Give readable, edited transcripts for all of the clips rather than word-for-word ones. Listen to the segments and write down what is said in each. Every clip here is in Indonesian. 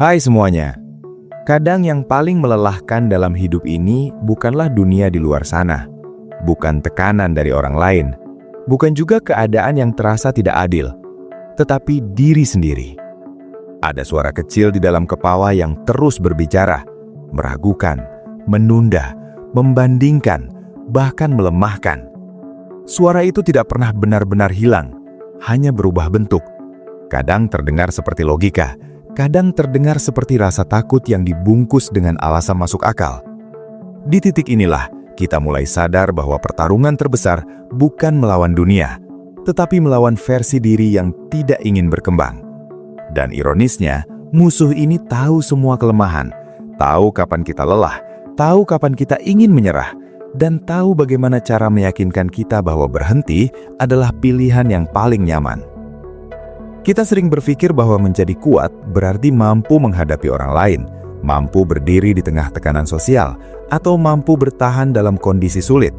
Hai semuanya. Kadang yang paling melelahkan dalam hidup ini bukanlah dunia di luar sana, bukan tekanan dari orang lain, bukan juga keadaan yang terasa tidak adil, tetapi diri sendiri. Ada suara kecil di dalam kepala yang terus berbicara, meragukan, menunda, membandingkan, bahkan melemahkan. Suara itu tidak pernah benar-benar hilang, hanya berubah bentuk. Kadang terdengar seperti logika, kadang terdengar seperti rasa takut yang dibungkus dengan alasan masuk akal. Di titik inilah kita mulai sadar bahwa pertarungan terbesar bukan melawan dunia, tetapi melawan versi diri yang tidak ingin berkembang. Dan ironisnya, musuh ini tahu semua kelemahan, tahu kapan kita lelah, tahu kapan kita ingin menyerah, dan tahu bagaimana cara meyakinkan kita bahwa berhenti adalah pilihan yang paling nyaman. Kita sering berpikir bahwa menjadi kuat berarti mampu menghadapi orang lain, mampu berdiri di tengah tekanan sosial, atau mampu bertahan dalam kondisi sulit.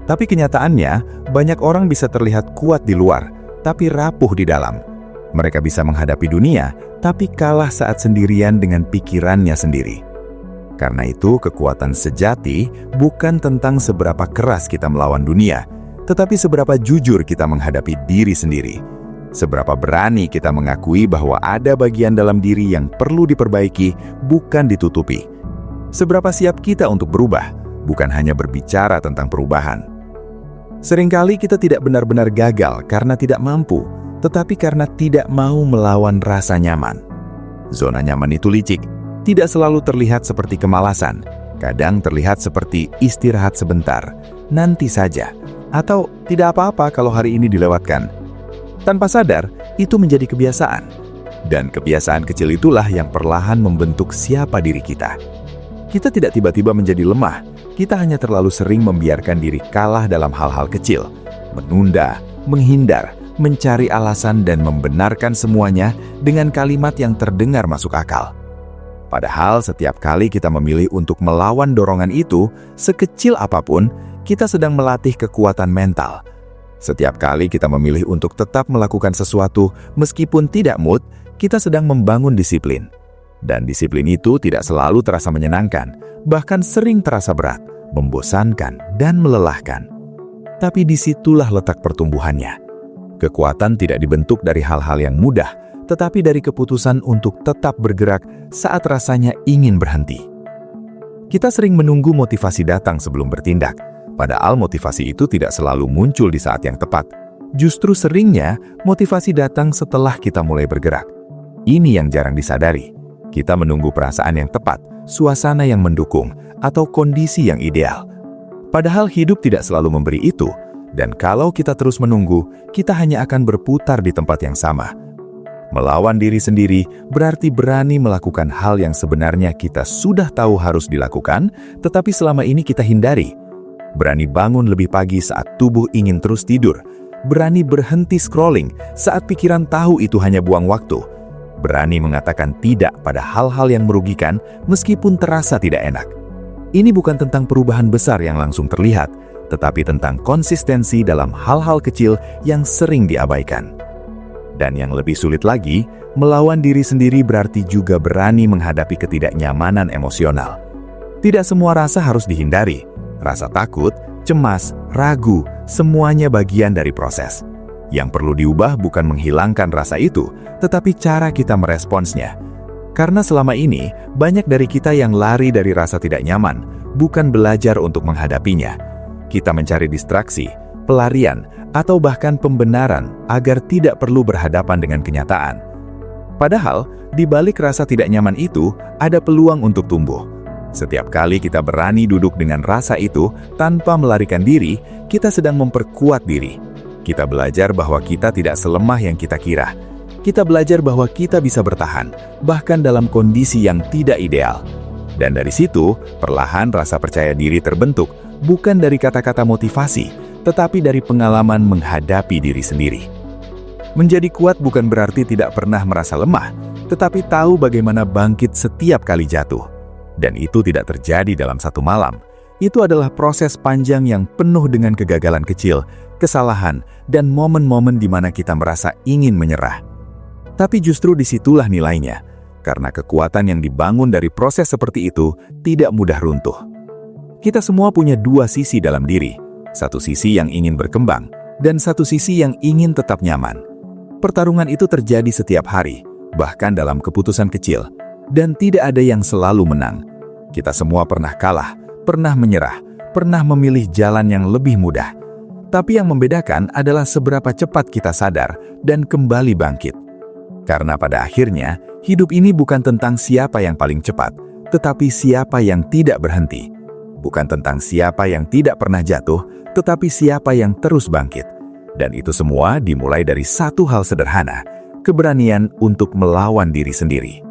Tapi kenyataannya, banyak orang bisa terlihat kuat di luar, tapi rapuh di dalam. Mereka bisa menghadapi dunia, tapi kalah saat sendirian dengan pikirannya sendiri. Karena itu, kekuatan sejati bukan tentang seberapa keras kita melawan dunia, tetapi seberapa jujur kita menghadapi diri sendiri. Seberapa berani kita mengakui bahwa ada bagian dalam diri yang perlu diperbaiki, bukan ditutupi. Seberapa siap kita untuk berubah, bukan hanya berbicara tentang perubahan. Seringkali kita tidak benar-benar gagal karena tidak mampu, tetapi karena tidak mau melawan rasa nyaman. Zona nyaman itu licik, tidak selalu terlihat seperti kemalasan, kadang terlihat seperti istirahat sebentar, nanti saja, atau tidak apa-apa kalau hari ini dilewatkan. Tanpa sadar, itu menjadi kebiasaan. Dan kebiasaan kecil itulah yang perlahan membentuk siapa diri kita. Kita tidak tiba-tiba menjadi lemah, kita hanya terlalu sering membiarkan diri kalah dalam hal-hal kecil, menunda, menghindar, mencari alasan dan membenarkan semuanya dengan kalimat yang terdengar masuk akal. Padahal setiap kali kita memilih untuk melawan dorongan itu, sekecil apapun, kita sedang melatih kekuatan mental. Setiap kali kita memilih untuk tetap melakukan sesuatu meskipun tidak mood, kita sedang membangun disiplin. Dan disiplin itu tidak selalu terasa menyenangkan, bahkan sering terasa berat, membosankan, dan melelahkan. Tapi disitulah letak pertumbuhannya. Kekuatan tidak dibentuk dari hal-hal yang mudah, tetapi dari keputusan untuk tetap bergerak saat rasanya ingin berhenti. Kita sering menunggu motivasi datang sebelum bertindak, padahal motivasi itu tidak selalu muncul di saat yang tepat. Justru seringnya, motivasi datang setelah kita mulai bergerak. Ini yang jarang disadari. Kita menunggu perasaan yang tepat, suasana yang mendukung, atau kondisi yang ideal. Padahal hidup tidak selalu memberi itu. Dan kalau kita terus menunggu, kita hanya akan berputar di tempat yang sama. Melawan diri sendiri berarti berani melakukan hal yang sebenarnya kita sudah tahu harus dilakukan, tetapi selama ini kita hindari. Berani bangun lebih pagi saat tubuh ingin terus tidur. Berani berhenti scrolling saat pikiran tahu itu hanya buang waktu. Berani mengatakan tidak pada hal-hal yang merugikan meskipun terasa tidak enak. Ini bukan tentang perubahan besar yang langsung terlihat, tetapi tentang konsistensi dalam hal-hal kecil yang sering diabaikan. Dan yang lebih sulit lagi, melawan diri sendiri berarti juga berani menghadapi ketidaknyamanan emosional. Tidak semua rasa harus dihindari. Rasa takut, cemas, ragu, semuanya bagian dari proses. Yang perlu diubah bukan menghilangkan rasa itu, tetapi cara kita meresponsnya. Karena selama ini, banyak dari kita yang lari dari rasa tidak nyaman, bukan belajar untuk menghadapinya. Kita mencari distraksi, pelarian, atau bahkan pembenaran agar tidak perlu berhadapan dengan kenyataan. Padahal, di balik rasa tidak nyaman itu, ada peluang untuk tumbuh. Setiap kali kita berani duduk dengan rasa itu tanpa melarikan diri, kita sedang memperkuat diri. Kita belajar bahwa kita tidak selemah yang kita kira. Kita belajar bahwa kita bisa bertahan, bahkan dalam kondisi yang tidak ideal. Dan dari situ, perlahan rasa percaya diri terbentuk, bukan dari kata-kata motivasi, tetapi dari pengalaman menghadapi diri sendiri. Menjadi kuat bukan berarti tidak pernah merasa lemah, tetapi tahu bagaimana bangkit setiap kali jatuh. Dan itu tidak terjadi dalam satu malam. Itu adalah proses panjang yang penuh dengan kegagalan kecil, kesalahan, dan momen-momen di mana kita merasa ingin menyerah. Tapi justru disitulah nilainya. karena kekuatan yang dibangun dari proses seperti itu tidak mudah runtuh. Kita semua punya dua sisi dalam diri, satu sisi yang ingin berkembang, dan satu sisi yang ingin tetap nyaman. Pertarungan itu terjadi setiap hari, bahkan dalam keputusan kecil, dan tidak ada yang selalu menang. Kita semua pernah kalah, pernah menyerah, pernah memilih jalan yang lebih mudah. Tapi yang membedakan adalah seberapa cepat kita sadar dan kembali bangkit. Karena pada akhirnya, hidup ini bukan tentang siapa yang paling cepat, tetapi siapa yang tidak berhenti. Bukan tentang siapa yang tidak pernah jatuh, tetapi siapa yang terus bangkit. Dan itu semua dimulai dari satu hal sederhana, keberanian untuk melawan diri sendiri.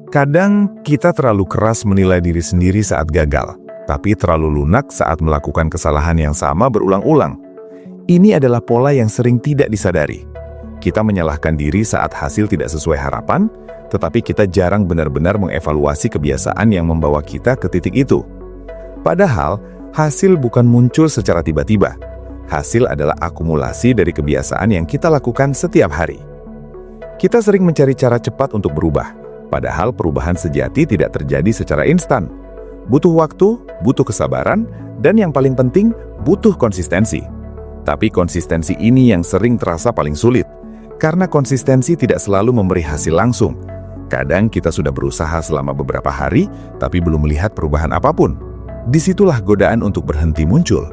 Kadang kita terlalu keras menilai diri sendiri saat gagal, tapi terlalu lunak saat melakukan kesalahan yang sama berulang-ulang. Ini adalah pola yang sering tidak disadari. Kita menyalahkan diri saat hasil tidak sesuai harapan, tetapi kita jarang benar-benar mengevaluasi kebiasaan yang membawa kita ke titik itu. Padahal, hasil bukan muncul secara tiba-tiba. Hasil adalah akumulasi dari kebiasaan yang kita lakukan setiap hari. Kita sering mencari cara cepat untuk berubah, padahal perubahan sejati tidak terjadi secara instan. Butuh waktu, butuh kesabaran, dan yang paling penting, butuh konsistensi. Tapi konsistensi ini yang sering terasa paling sulit, karena konsistensi tidak selalu memberi hasil langsung. Kadang kita sudah berusaha selama beberapa hari, tapi belum melihat perubahan apapun. Disitulah godaan untuk berhenti muncul.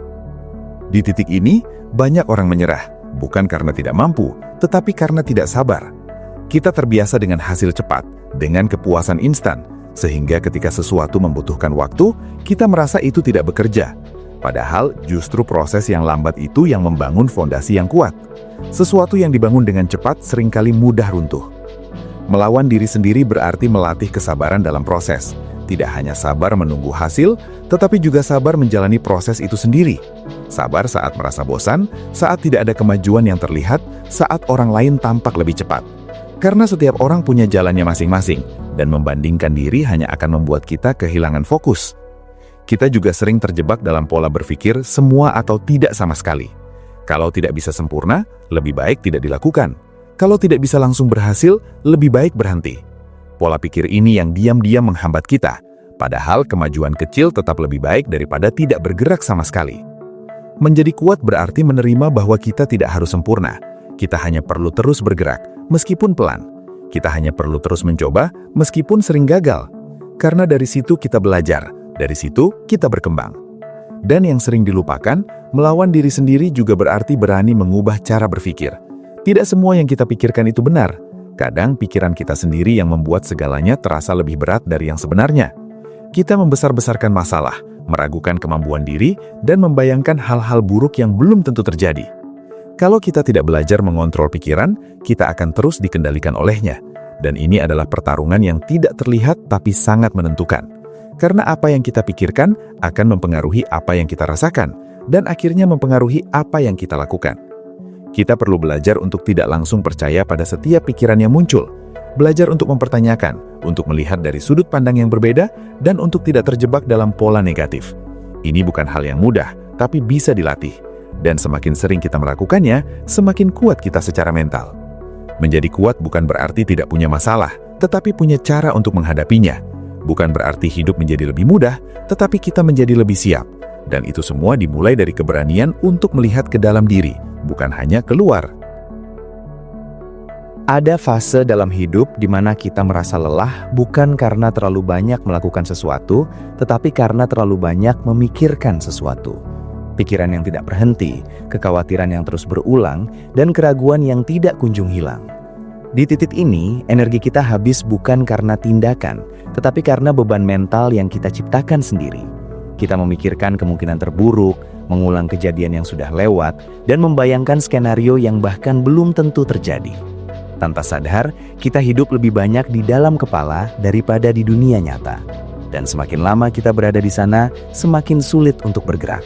Di titik ini, banyak orang menyerah, bukan karena tidak mampu, tetapi karena tidak sabar. Kita terbiasa dengan hasil cepat, dengan kepuasan instan, sehingga ketika sesuatu membutuhkan waktu, kita merasa itu tidak bekerja. Padahal justru proses yang lambat itu yang membangun fondasi yang kuat. Sesuatu yang dibangun dengan cepat seringkali mudah runtuh. Melawan diri sendiri berarti melatih kesabaran dalam proses. Tidak hanya sabar menunggu hasil, tetapi juga sabar menjalani proses itu sendiri. Sabar saat merasa bosan, saat tidak ada kemajuan yang terlihat, saat orang lain tampak lebih cepat. Karena setiap orang punya jalannya masing-masing, dan membandingkan diri hanya akan membuat kita kehilangan fokus. Kita juga sering terjebak dalam pola berpikir semua atau tidak sama sekali. Kalau tidak bisa sempurna, lebih baik tidak dilakukan. Kalau tidak bisa langsung berhasil, lebih baik berhenti. Pola pikir ini yang diam-diam menghambat kita, padahal kemajuan kecil tetap lebih baik daripada tidak bergerak sama sekali. Menjadi kuat berarti menerima bahwa kita tidak harus sempurna. Kita hanya perlu terus bergerak, meskipun pelan. Kita hanya perlu terus mencoba, meskipun sering gagal. Karena dari situ kita belajar, dari situ kita berkembang. Dan yang sering dilupakan, melawan diri sendiri juga berarti berani mengubah cara berpikir. Tidak semua yang kita pikirkan itu benar. Kadang pikiran kita sendiri yang membuat segalanya terasa lebih berat dari yang sebenarnya. Kita membesar-besarkan masalah, meragukan kemampuan diri, dan membayangkan hal-hal buruk yang belum tentu terjadi. Kalau kita tidak belajar mengontrol pikiran, kita akan terus dikendalikan olehnya. Dan ini adalah pertarungan yang tidak terlihat tapi sangat menentukan. Karena apa yang kita pikirkan akan mempengaruhi apa yang kita rasakan, dan akhirnya mempengaruhi apa yang kita lakukan. Kita perlu belajar untuk tidak langsung percaya pada setiap pikiran yang muncul. Belajar untuk mempertanyakan, untuk melihat dari sudut pandang yang berbeda, dan untuk tidak terjebak dalam pola negatif. Ini bukan hal yang mudah, tapi bisa dilatih. Dan semakin sering kita melakukannya, semakin kuat kita secara mental. Menjadi kuat bukan berarti tidak punya masalah, tetapi punya cara untuk menghadapinya. Bukan berarti hidup menjadi lebih mudah, tetapi kita menjadi lebih siap. Dan itu semua dimulai dari keberanian untuk melihat ke dalam diri, bukan hanya keluar. Ada fase dalam hidup di mana kita merasa lelah bukan karena terlalu banyak melakukan sesuatu, tetapi karena terlalu banyak memikirkan sesuatu. Pikiran yang tidak berhenti, kekhawatiran yang terus berulang, dan keraguan yang tidak kunjung hilang. Di titik ini, energi kita habis bukan karena tindakan, tetapi karena beban mental yang kita ciptakan sendiri. Kita memikirkan kemungkinan terburuk, mengulang kejadian yang sudah lewat, dan membayangkan skenario yang bahkan belum tentu terjadi. Tanpa sadar, kita hidup lebih banyak di dalam kepala daripada di dunia nyata. Dan semakin lama kita berada di sana, semakin sulit untuk bergerak.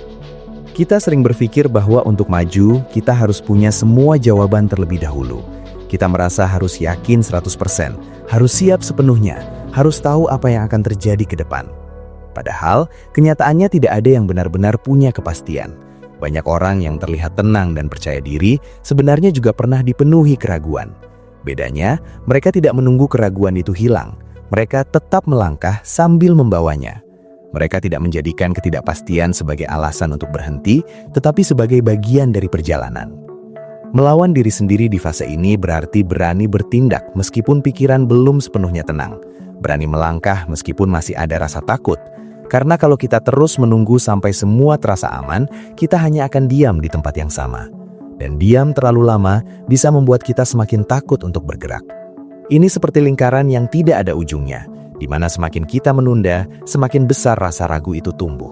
Kita sering berpikir bahwa untuk maju, kita harus punya semua jawaban terlebih dahulu. Kita merasa harus yakin 100%, harus siap sepenuhnya, harus tahu apa yang akan terjadi ke depan. Padahal, kenyataannya tidak ada yang benar-benar punya kepastian. Banyak orang yang terlihat tenang dan percaya diri, sebenarnya juga pernah dipenuhi keraguan. Bedanya, mereka tidak menunggu keraguan itu hilang. Mereka tetap melangkah sambil membawanya. Mereka tidak menjadikan ketidakpastian sebagai alasan untuk berhenti, tetapi sebagai bagian dari perjalanan. Melawan diri sendiri di fase ini berarti berani bertindak meskipun pikiran belum sepenuhnya tenang. Berani melangkah meskipun masih ada rasa takut. Karena kalau kita terus menunggu sampai semua terasa aman, kita hanya akan diam di tempat yang sama. Dan diam terlalu lama bisa membuat kita semakin takut untuk bergerak. Ini seperti lingkaran yang tidak ada ujungnya, di mana semakin kita menunda, semakin besar rasa ragu itu tumbuh.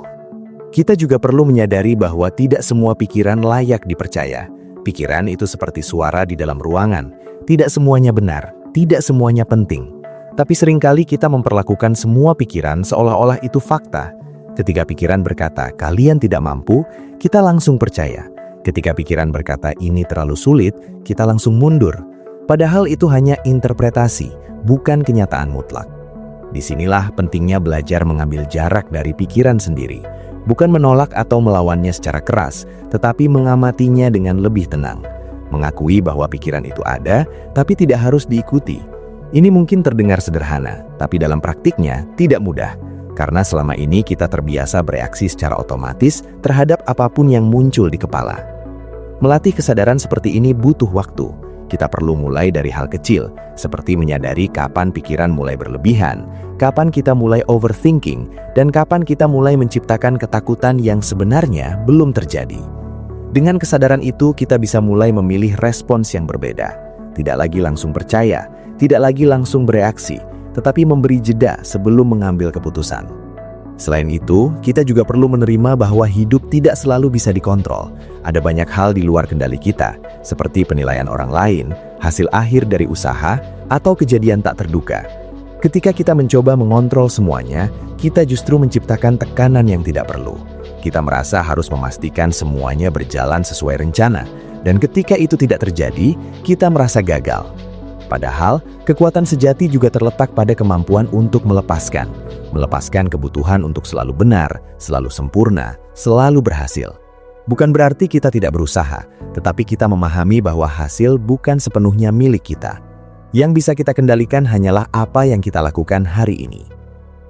Kita juga perlu menyadari bahwa tidak semua pikiran layak dipercaya. Pikiran itu seperti suara di dalam ruangan. Tidak semuanya benar, tidak semuanya penting. Tapi seringkali kita memperlakukan semua pikiran seolah-olah itu fakta. Ketika pikiran berkata, kalian tidak mampu, kita langsung percaya. Ketika pikiran berkata, ini terlalu sulit, kita langsung mundur. Padahal itu hanya interpretasi, bukan kenyataan mutlak. Disinilah pentingnya belajar mengambil jarak dari pikiran sendiri. Bukan menolak atau melawannya secara keras, tetapi mengamatinya dengan lebih tenang. Mengakui bahwa pikiran itu ada, tapi tidak harus diikuti. Ini mungkin terdengar sederhana, tapi dalam praktiknya tidak mudah. Karena selama ini kita terbiasa bereaksi secara otomatis terhadap apapun yang muncul di kepala. Melatih kesadaran seperti ini butuh waktu. Kita perlu mulai dari hal kecil, seperti menyadari kapan pikiran mulai berlebihan, kapan kita mulai overthinking, dan kapan kita mulai menciptakan ketakutan yang sebenarnya belum terjadi. Dengan kesadaran itu, kita bisa mulai memilih respons yang berbeda. Tidak lagi langsung percaya, tidak lagi langsung bereaksi, tetapi memberi jeda sebelum mengambil keputusan. Selain itu, kita juga perlu menerima bahwa hidup tidak selalu bisa dikontrol. Ada banyak hal di luar kendali kita, seperti penilaian orang lain, hasil akhir dari usaha, atau kejadian tak terduga. Ketika kita mencoba mengontrol semuanya, kita justru menciptakan tekanan yang tidak perlu. Kita merasa harus memastikan semuanya berjalan sesuai rencana, dan ketika itu tidak terjadi, kita merasa gagal. Padahal, kekuatan sejati juga terletak pada kemampuan untuk melepaskan. Melepaskan kebutuhan untuk selalu benar, selalu sempurna, selalu berhasil. Bukan berarti kita tidak berusaha, tetapi kita memahami bahwa hasil bukan sepenuhnya milik kita. Yang bisa kita kendalikan hanyalah apa yang kita lakukan hari ini.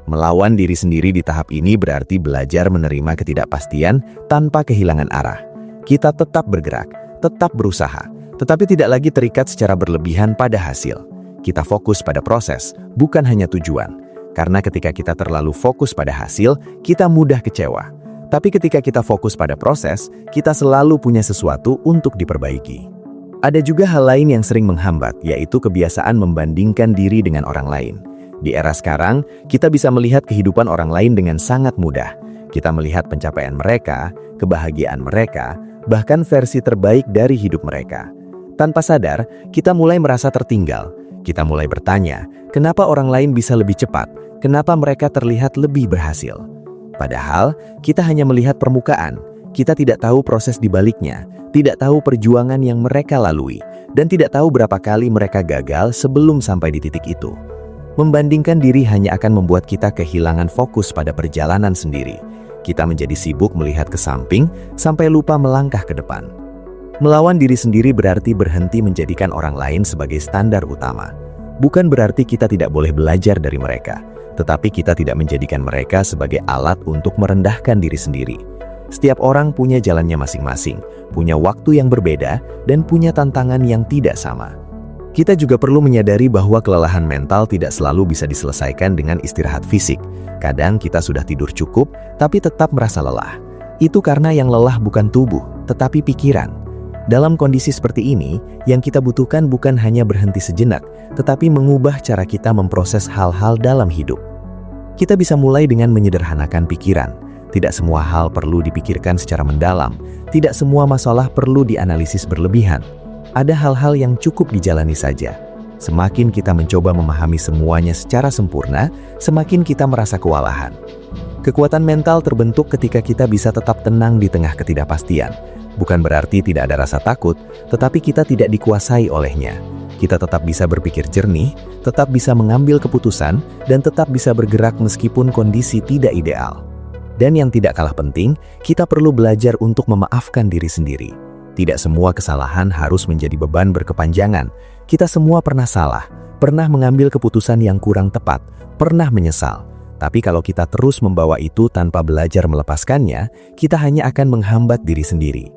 Melawan diri sendiri di tahap ini berarti belajar menerima ketidakpastian tanpa kehilangan arah. Kita tetap bergerak, tetap berusaha, tetapi tidak lagi terikat secara berlebihan pada hasil. Kita fokus pada proses, bukan hanya tujuan. Karena ketika kita terlalu fokus pada hasil, kita mudah kecewa. Tapi ketika kita fokus pada proses, kita selalu punya sesuatu untuk diperbaiki. Ada juga hal lain yang sering menghambat, yaitu kebiasaan membandingkan diri dengan orang lain. Di era sekarang, kita bisa melihat kehidupan orang lain dengan sangat mudah. Kita melihat pencapaian mereka, kebahagiaan mereka, bahkan versi terbaik dari hidup mereka. Tanpa sadar, kita mulai merasa tertinggal. Kita mulai bertanya, kenapa orang lain bisa lebih cepat? Kenapa mereka terlihat lebih berhasil? Padahal, kita hanya melihat permukaan. Kita tidak tahu proses di baliknya, tidak tahu perjuangan yang mereka lalui, dan tidak tahu berapa kali mereka gagal sebelum sampai di titik itu. Membandingkan diri hanya akan membuat kita kehilangan fokus pada perjalanan sendiri. Kita menjadi sibuk melihat ke samping sampai lupa melangkah ke depan. Melawan diri sendiri berarti berhenti menjadikan orang lain sebagai standar utama. Bukan berarti kita tidak boleh belajar dari mereka, tetapi kita tidak menjadikan mereka sebagai alat untuk merendahkan diri sendiri. Setiap orang punya jalannya masing-masing, punya waktu yang berbeda, dan punya tantangan yang tidak sama. Kita juga perlu menyadari bahwa kelelahan mental tidak selalu bisa diselesaikan dengan istirahat fisik. Kadang kita sudah tidur cukup, tapi tetap merasa lelah. Itu karena yang lelah bukan tubuh, tetapi pikiran. Dalam kondisi seperti ini, yang kita butuhkan bukan hanya berhenti sejenak, tetapi mengubah cara kita memproses hal-hal dalam hidup. Kita bisa mulai dengan menyederhanakan pikiran. Tidak semua hal perlu dipikirkan secara mendalam. Tidak semua masalah perlu dianalisis berlebihan. Ada hal-hal yang cukup dijalani saja. Semakin kita mencoba memahami semuanya secara sempurna, semakin kita merasa kewalahan. Kekuatan mental terbentuk ketika kita bisa tetap tenang di tengah ketidakpastian. Bukan berarti tidak ada rasa takut, tetapi kita tidak dikuasai olehnya. Kita tetap bisa berpikir jernih, tetap bisa mengambil keputusan, dan tetap bisa bergerak meskipun kondisi tidak ideal. Dan yang tidak kalah penting, kita perlu belajar untuk memaafkan diri sendiri. Tidak semua kesalahan harus menjadi beban berkepanjangan. Kita semua pernah salah, pernah mengambil keputusan yang kurang tepat, pernah menyesal. Tapi kalau kita terus membawa itu tanpa belajar melepaskannya, kita hanya akan menghambat diri sendiri.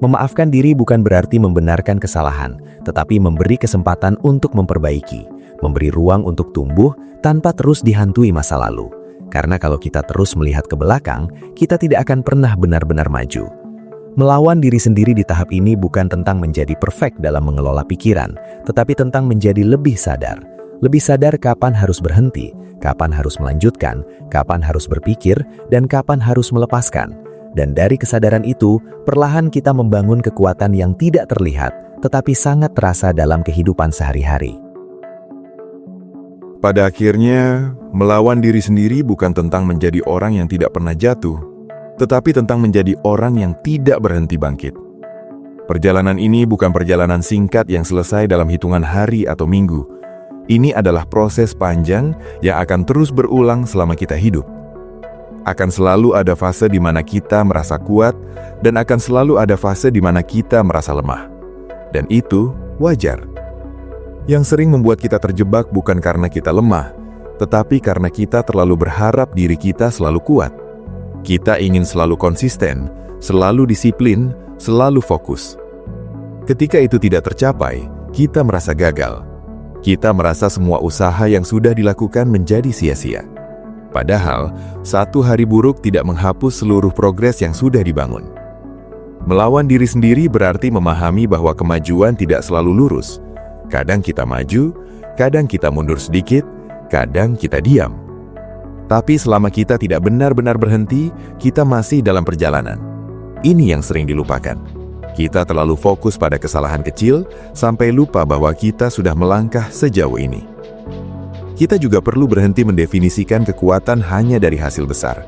Memaafkan diri bukan berarti membenarkan kesalahan, tetapi memberi kesempatan untuk memperbaiki, memberi ruang untuk tumbuh tanpa terus dihantui masa lalu. Karena kalau kita terus melihat ke belakang, kita tidak akan pernah benar-benar maju. Melawan diri sendiri di tahap ini bukan tentang menjadi perfect dalam mengelola pikiran, tetapi tentang menjadi lebih sadar. Lebih sadar kapan harus berhenti, kapan harus melanjutkan, kapan harus berpikir, dan kapan harus melepaskan. Dan dari kesadaran itu, perlahan kita membangun kekuatan yang tidak terlihat, tetapi sangat terasa dalam kehidupan sehari-hari. Pada akhirnya, melawan diri sendiri bukan tentang menjadi orang yang tidak pernah jatuh, tetapi tentang menjadi orang yang tidak berhenti bangkit. Perjalanan ini bukan perjalanan singkat yang selesai dalam hitungan hari atau minggu. Ini adalah proses panjang yang akan terus berulang selama kita hidup. Akan selalu ada fase di mana kita merasa kuat, dan akan selalu ada fase di mana kita merasa lemah. Dan itu wajar. Yang sering membuat kita terjebak bukan karena kita lemah, tetapi karena kita terlalu berharap diri kita selalu kuat. Kita ingin selalu konsisten, selalu disiplin, selalu fokus. Ketika itu tidak tercapai, kita merasa gagal. Kita merasa semua usaha yang sudah dilakukan menjadi sia-sia. Padahal, satu hari buruk tidak menghapus seluruh progres yang sudah dibangun. Melawan diri sendiri berarti memahami bahwa kemajuan tidak selalu lurus. Kadang kita maju, kadang kita mundur sedikit, kadang kita diam. Tapi selama kita tidak benar-benar berhenti, kita masih dalam perjalanan. Ini yang sering dilupakan. Kita terlalu fokus pada kesalahan kecil, sampai lupa bahwa kita sudah melangkah sejauh ini. Kita juga perlu berhenti mendefinisikan kekuatan hanya dari hasil besar.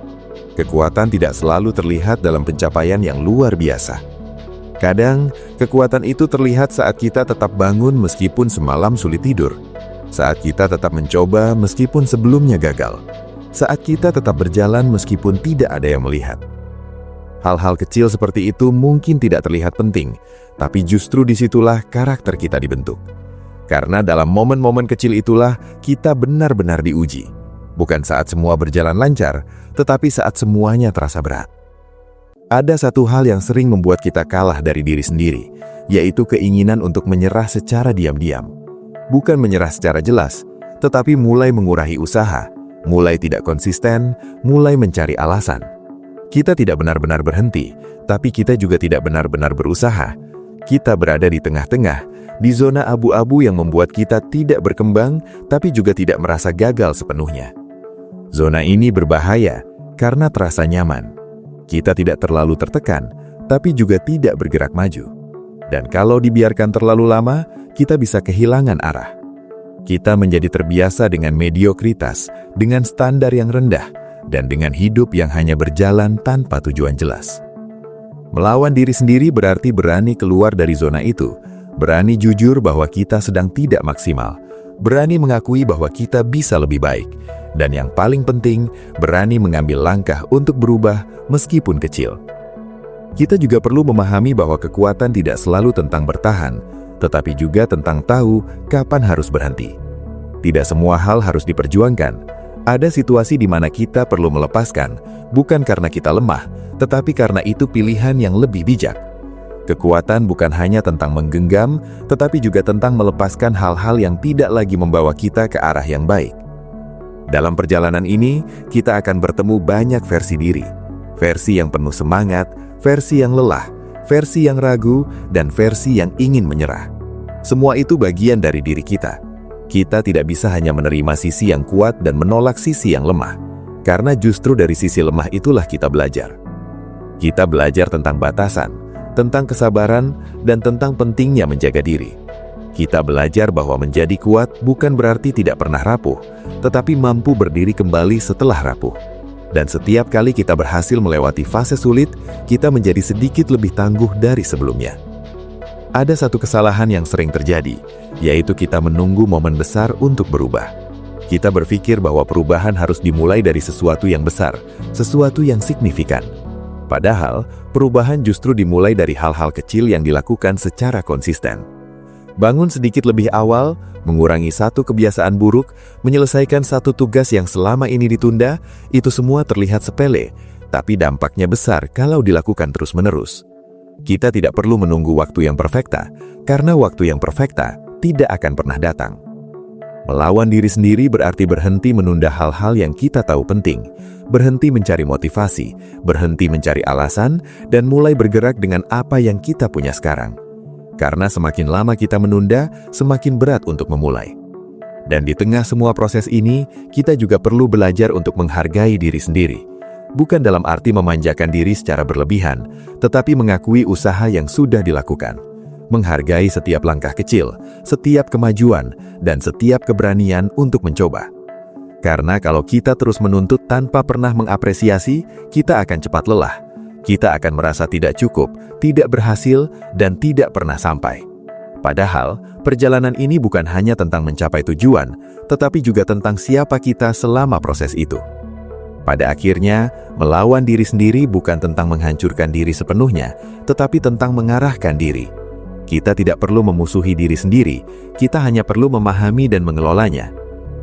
Kekuatan tidak selalu terlihat dalam pencapaian yang luar biasa. Kadang, kekuatan itu terlihat saat kita tetap bangun meskipun semalam sulit tidur. Saat kita tetap mencoba meskipun sebelumnya gagal. Saat kita tetap berjalan meskipun tidak ada yang melihat. Hal-hal kecil seperti itu mungkin tidak terlihat penting, tapi justru disitulah karakter kita dibentuk. Karena dalam momen-momen kecil itulah kita benar-benar diuji. Bukan saat semua berjalan lancar, tetapi saat semuanya terasa berat. Ada satu hal yang sering membuat kita kalah dari diri sendiri, yaitu keinginan untuk menyerah secara diam-diam. Bukan menyerah secara jelas, tetapi mulai mengurangi usaha, mulai tidak konsisten, mulai mencari alasan. Kita tidak benar-benar berhenti, tapi kita juga tidak benar-benar berusaha. Kita berada di tengah-tengah, di zona abu-abu yang membuat kita tidak berkembang, tapi juga tidak merasa gagal sepenuhnya. Zona ini berbahaya karena terasa nyaman. Kita tidak terlalu tertekan, tapi juga tidak bergerak maju. Dan kalau dibiarkan terlalu lama, kita bisa kehilangan arah. Kita menjadi terbiasa dengan mediokritas, dengan standar yang rendah, dan dengan hidup yang hanya berjalan tanpa tujuan jelas. Melawan diri sendiri berarti berani keluar dari zona itu, berani jujur bahwa kita sedang tidak maksimal, berani mengakui bahwa kita bisa lebih baik, dan yang paling penting, berani mengambil langkah untuk berubah meskipun kecil. Kita juga perlu memahami bahwa kekuatan tidak selalu tentang bertahan, tetapi juga tentang tahu kapan harus berhenti. Tidak semua hal harus diperjuangkan. Ada situasi di mana kita perlu melepaskan, bukan karena kita lemah, tetapi karena itu pilihan yang lebih bijak. Kekuatan bukan hanya tentang menggenggam, tetapi juga tentang melepaskan hal-hal yang tidak lagi membawa kita ke arah yang baik. Dalam perjalanan ini, kita akan bertemu banyak versi diri. Versi yang penuh semangat, versi yang lelah, versi yang ragu, dan versi yang ingin menyerah. Semua itu bagian dari diri kita. Kita tidak bisa hanya menerima sisi yang kuat dan menolak sisi yang lemah, karena justru dari sisi lemah itulah kita belajar. Kita belajar tentang batasan, tentang kesabaran, dan tentang pentingnya menjaga diri. Kita belajar bahwa menjadi kuat bukan berarti tidak pernah rapuh, tetapi mampu berdiri kembali setelah rapuh. Dan setiap kali kita berhasil melewati fase sulit, kita menjadi sedikit lebih tangguh dari sebelumnya. Ada satu kesalahan yang sering terjadi, yaitu kita menunggu momen besar untuk berubah. Kita berpikir bahwa perubahan harus dimulai dari sesuatu yang besar, sesuatu yang signifikan. Padahal, perubahan justru dimulai dari hal-hal kecil yang dilakukan secara konsisten. Bangun sedikit lebih awal, mengurangi satu kebiasaan buruk, menyelesaikan satu tugas yang selama ini ditunda, itu semua terlihat sepele, tapi dampaknya besar kalau dilakukan terus-menerus. Kita tidak perlu menunggu waktu yang perfekta, karena waktu yang perfekta tidak akan pernah datang. Melawan diri sendiri berarti berhenti menunda hal-hal yang kita tahu penting, berhenti mencari motivasi, berhenti mencari alasan, dan mulai bergerak dengan apa yang kita punya sekarang. Karena semakin lama kita menunda, semakin berat untuk memulai. Dan di tengah semua proses ini, kita juga perlu belajar untuk menghargai diri sendiri. Bukan dalam arti memanjakan diri secara berlebihan, tetapi mengakui usaha yang sudah dilakukan. Menghargai setiap langkah kecil, setiap kemajuan, dan setiap keberanian untuk mencoba. Karena kalau kita terus menuntut tanpa pernah mengapresiasi, kita akan cepat lelah. Kita akan merasa tidak cukup, tidak berhasil, dan tidak pernah sampai. Padahal, perjalanan ini bukan hanya tentang mencapai tujuan, tetapi juga tentang siapa kita selama proses itu. Pada akhirnya, melawan diri sendiri bukan tentang menghancurkan diri sepenuhnya, tetapi tentang mengarahkan diri. Kita tidak perlu memusuhi diri sendiri, kita hanya perlu memahami dan mengelolanya.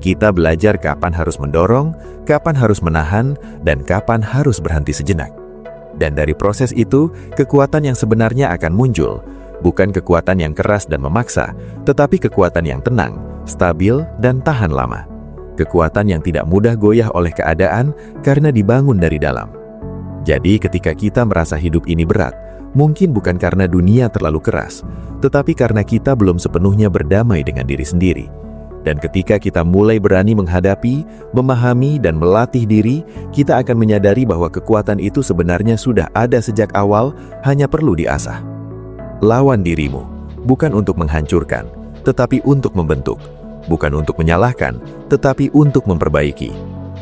Kita belajar kapan harus mendorong, kapan harus menahan, dan kapan harus berhenti sejenak. Dan dari proses itu, kekuatan yang sebenarnya akan muncul, bukan kekuatan yang keras dan memaksa, tetapi kekuatan yang tenang, stabil, dan tahan lama. Kekuatan yang tidak mudah goyah oleh keadaan karena dibangun dari dalam. Jadi ketika kita merasa hidup ini berat, mungkin bukan karena dunia terlalu keras, tetapi karena kita belum sepenuhnya berdamai dengan diri sendiri. Dan ketika kita mulai berani menghadapi, memahami, dan melatih diri, kita akan menyadari bahwa kekuatan itu sebenarnya sudah ada sejak awal, hanya perlu diasah. Lawan dirimu, bukan untuk menghancurkan, tetapi untuk membentuk. Bukan untuk menyalahkan, tetapi untuk memperbaiki.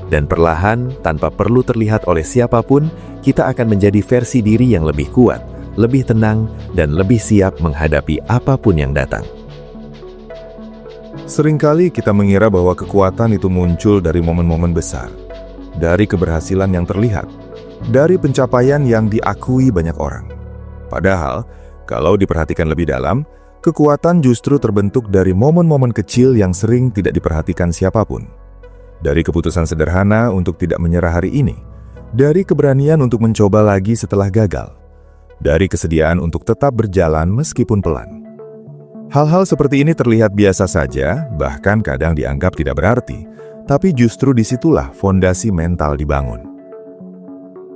Dan perlahan, tanpa perlu terlihat oleh siapapun, kita akan menjadi versi diri yang lebih kuat, lebih tenang, dan lebih siap menghadapi apapun yang datang. Seringkali kita mengira bahwa kekuatan itu muncul dari momen-momen besar, dari keberhasilan yang terlihat, dari pencapaian yang diakui banyak orang. Padahal, kalau diperhatikan lebih dalam, kekuatan justru terbentuk dari momen-momen kecil yang sering tidak diperhatikan siapapun. Dari keputusan sederhana untuk tidak menyerah hari ini, dari keberanian untuk mencoba lagi setelah gagal, dari kesediaan untuk tetap berjalan meskipun pelan. Hal-hal seperti ini terlihat biasa saja, bahkan kadang dianggap tidak berarti, tapi justru disitulah fondasi mental dibangun.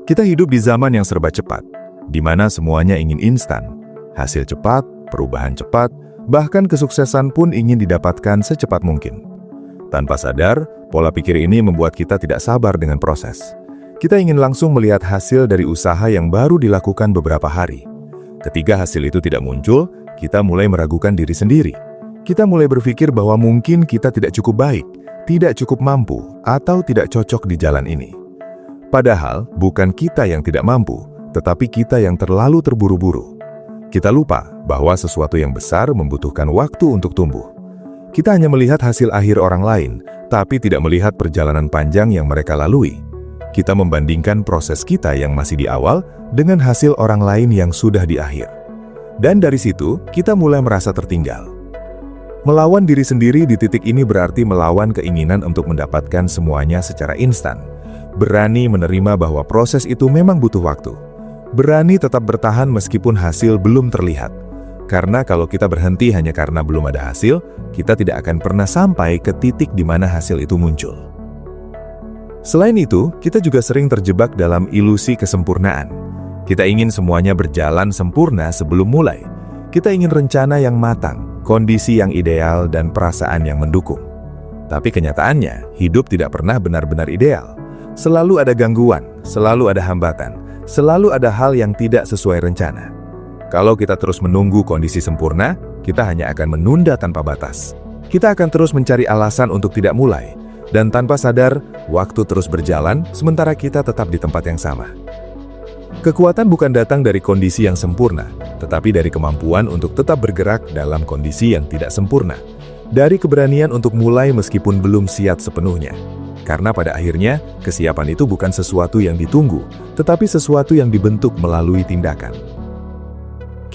Kita hidup di zaman yang serba cepat, di mana semuanya ingin instan, hasil cepat, perubahan cepat, bahkan kesuksesan pun ingin didapatkan secepat mungkin. Tanpa sadar, pola pikir ini membuat kita tidak sabar dengan proses. Kita ingin langsung melihat hasil dari usaha yang baru dilakukan beberapa hari. Ketika hasil itu tidak muncul, kita mulai meragukan diri sendiri. Kita mulai berpikir bahwa mungkin kita tidak cukup baik, tidak cukup mampu, atau tidak cocok di jalan ini. Padahal, bukan kita yang tidak mampu, tetapi kita yang terlalu terburu-buru. Kita lupa bahwa sesuatu yang besar membutuhkan waktu untuk tumbuh. Kita hanya melihat hasil akhir orang lain, tapi tidak melihat perjalanan panjang yang mereka lalui. Kita membandingkan proses kita yang masih di awal dengan hasil orang lain yang sudah di akhir. Dan dari situ, kita mulai merasa tertinggal. Melawan diri sendiri di titik ini berarti melawan keinginan untuk mendapatkan semuanya secara instan. Berani menerima bahwa proses itu memang butuh waktu. Berani tetap bertahan meskipun hasil belum terlihat. Karena kalau kita berhenti hanya karena belum ada hasil, kita tidak akan pernah sampai ke titik di mana hasil itu muncul. Selain itu, kita juga sering terjebak dalam ilusi kesempurnaan. Kita ingin semuanya berjalan sempurna sebelum mulai. Kita ingin rencana yang matang, kondisi yang ideal, dan perasaan yang mendukung. Tapi kenyataannya, hidup tidak pernah benar-benar ideal. Selalu ada gangguan, selalu ada hambatan, selalu ada hal yang tidak sesuai rencana. Kalau kita terus menunggu kondisi sempurna, kita hanya akan menunda tanpa batas. Kita akan terus mencari alasan untuk tidak mulai. Dan tanpa sadar, waktu terus berjalan, sementara kita tetap di tempat yang sama. Kekuatan bukan datang dari kondisi yang sempurna, tetapi dari kemampuan untuk tetap bergerak dalam kondisi yang tidak sempurna. Dari keberanian untuk mulai meskipun belum siap sepenuhnya. Karena pada akhirnya, kesiapan itu bukan sesuatu yang ditunggu, tetapi sesuatu yang dibentuk melalui tindakan.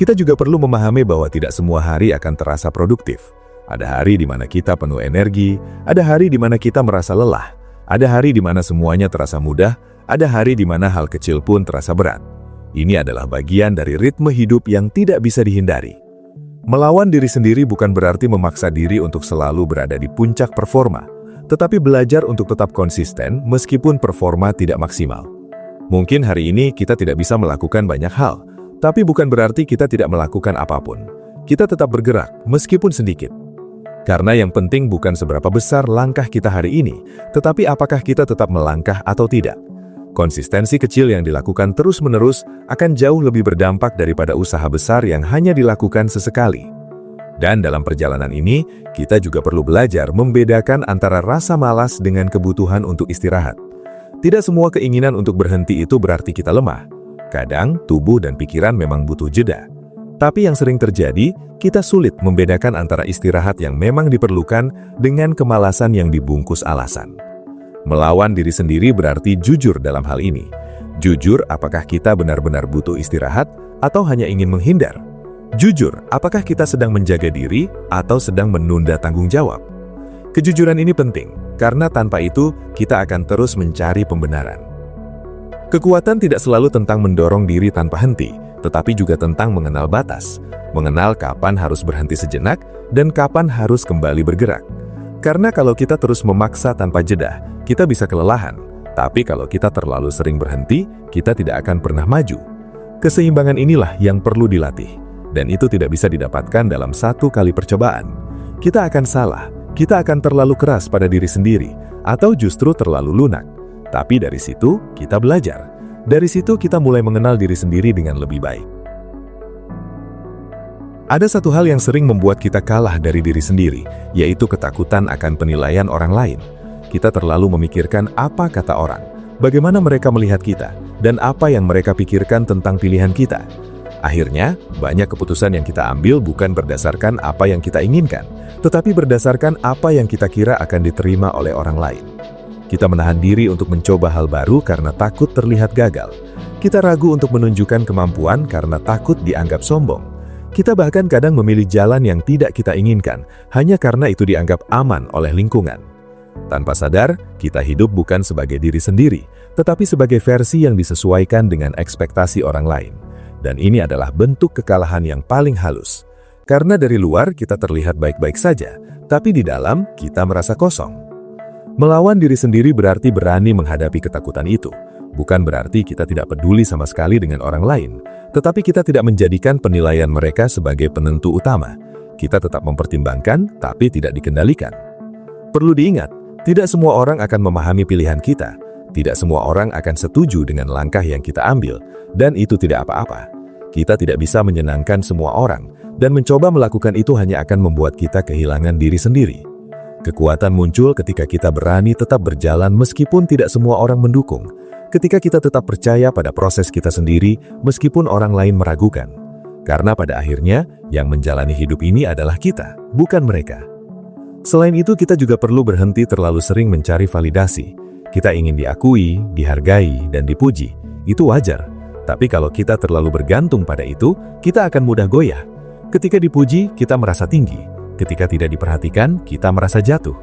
Kita juga perlu memahami bahwa tidak semua hari akan terasa produktif. Ada hari di mana kita penuh energi, ada hari di mana kita merasa lelah, ada hari di mana semuanya terasa mudah, ada hari di mana hal kecil pun terasa berat. Ini adalah bagian dari ritme hidup yang tidak bisa dihindari. Melawan diri sendiri bukan berarti memaksa diri untuk selalu berada di puncak performa, tetapi belajar untuk tetap konsisten meskipun performa tidak maksimal. Mungkin hari ini kita tidak bisa melakukan banyak hal, tapi bukan berarti kita tidak melakukan apapun. Kita tetap bergerak, meskipun sedikit. Karena yang penting bukan seberapa besar langkah kita hari ini, tetapi apakah kita tetap melangkah atau tidak. Konsistensi kecil yang dilakukan terus-menerus akan jauh lebih berdampak daripada usaha besar yang hanya dilakukan sesekali. Dan dalam perjalanan ini, kita juga perlu belajar membedakan antara rasa malas dengan kebutuhan untuk istirahat. Tidak semua keinginan untuk berhenti itu berarti kita lemah. Kadang, tubuh dan pikiran memang butuh jeda. Tapi yang sering terjadi, kita sulit membedakan antara istirahat yang memang diperlukan dengan kemalasan yang dibungkus alasan. Melawan diri sendiri berarti jujur dalam hal ini. Jujur apakah kita benar-benar butuh istirahat atau hanya ingin menghindar. Jujur apakah kita sedang menjaga diri atau sedang menunda tanggung jawab. Kejujuran ini penting, karena tanpa itu kita akan terus mencari pembenaran. Kekuatan tidak selalu tentang mendorong diri tanpa henti, tetapi juga tentang mengenal batas, mengenal kapan harus berhenti sejenak dan kapan harus kembali bergerak. Karena kalau kita terus memaksa tanpa jeda, kita bisa kelelahan, tapi kalau kita terlalu sering berhenti, kita tidak akan pernah maju. Keseimbangan inilah yang perlu dilatih, dan itu tidak bisa didapatkan dalam satu kali percobaan. Kita akan salah, kita akan terlalu keras pada diri sendiri, atau justru terlalu lunak. Tapi dari situ, kita belajar. Dari situ kita mulai mengenal diri sendiri dengan lebih baik. Ada satu hal yang sering membuat kita kalah dari diri sendiri, yaitu ketakutan akan penilaian orang lain. Kita terlalu memikirkan apa kata orang, bagaimana mereka melihat kita, dan apa yang mereka pikirkan tentang pilihan kita. Akhirnya, banyak keputusan yang kita ambil bukan berdasarkan apa yang kita inginkan, tetapi berdasarkan apa yang kita kira akan diterima oleh orang lain. Kita menahan diri untuk mencoba hal baru karena takut terlihat gagal. Kita ragu untuk menunjukkan kemampuan karena takut dianggap sombong. Kita bahkan kadang memilih jalan yang tidak kita inginkan, hanya karena itu dianggap aman oleh lingkungan. Tanpa sadar, kita hidup bukan sebagai diri sendiri, tetapi sebagai versi yang disesuaikan dengan ekspektasi orang lain. Dan ini adalah bentuk kekalahan yang paling halus. Karena dari luar kita terlihat baik-baik saja, tapi di dalam kita merasa kosong. Melawan diri sendiri berarti berani menghadapi ketakutan itu. Bukan berarti kita tidak peduli sama sekali dengan orang lain, tetapi kita tidak menjadikan penilaian mereka sebagai penentu utama. Kita tetap mempertimbangkan, tapi tidak dikendalikan. Perlu diingat, tidak semua orang akan memahami pilihan kita. Tidak semua orang akan setuju dengan langkah yang kita ambil, dan itu tidak apa-apa. Kita tidak bisa menyenangkan semua orang, dan mencoba melakukan itu hanya akan membuat kita kehilangan diri sendiri. Kekuatan muncul ketika kita berani tetap berjalan meskipun tidak semua orang mendukung. Ketika kita tetap percaya pada proses kita sendiri meskipun orang lain meragukan. Karena pada akhirnya, yang menjalani hidup ini adalah kita, bukan mereka. Selain itu, kita juga perlu berhenti terlalu sering mencari validasi. Kita ingin diakui, dihargai, dan dipuji. Itu wajar. Tapi kalau kita terlalu bergantung pada itu, kita akan mudah goyah. Ketika dipuji, kita merasa tinggi. Ketika tidak diperhatikan, kita merasa jatuh.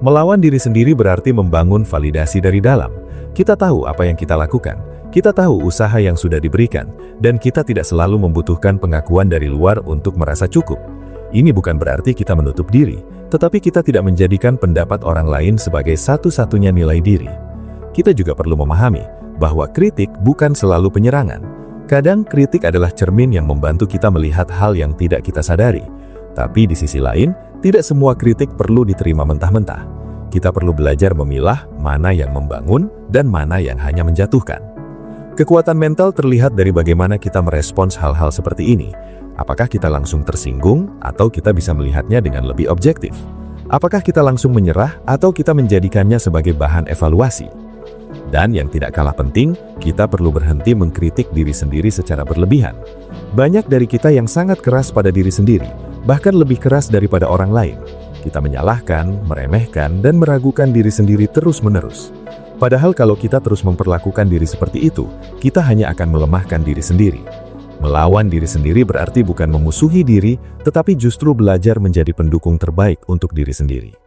Melawan diri sendiri berarti membangun validasi dari dalam. Kita tahu apa yang kita lakukan. Kita tahu usaha yang sudah diberikan. Dan kita tidak selalu membutuhkan pengakuan dari luar untuk merasa cukup. Ini bukan berarti kita menutup diri, tetapi kita tidak menjadikan pendapat orang lain sebagai satu-satunya nilai diri. Kita juga perlu memahami bahwa kritik bukan selalu penyerangan. Kadang kritik adalah cermin yang membantu kita melihat hal yang tidak kita sadari. Tapi di sisi lain, tidak semua kritik perlu diterima mentah-mentah. Kita perlu belajar memilah mana yang membangun dan mana yang hanya menjatuhkan. Kekuatan mental terlihat dari bagaimana kita merespons hal-hal seperti ini. Apakah kita langsung tersinggung atau kita bisa melihatnya dengan lebih objektif? Apakah kita langsung menyerah atau kita menjadikannya sebagai bahan evaluasi? Dan yang tidak kalah penting, kita perlu berhenti mengkritik diri sendiri secara berlebihan. Banyak dari kita yang sangat keras pada diri sendiri, bahkan lebih keras daripada orang lain. Kita menyalahkan, meremehkan, dan meragukan diri sendiri terus-menerus. Padahal kalau kita terus memperlakukan diri seperti itu, kita hanya akan melemahkan diri sendiri. Melawan diri sendiri berarti bukan memusuhi diri, tetapi justru belajar menjadi pendukung terbaik untuk diri sendiri.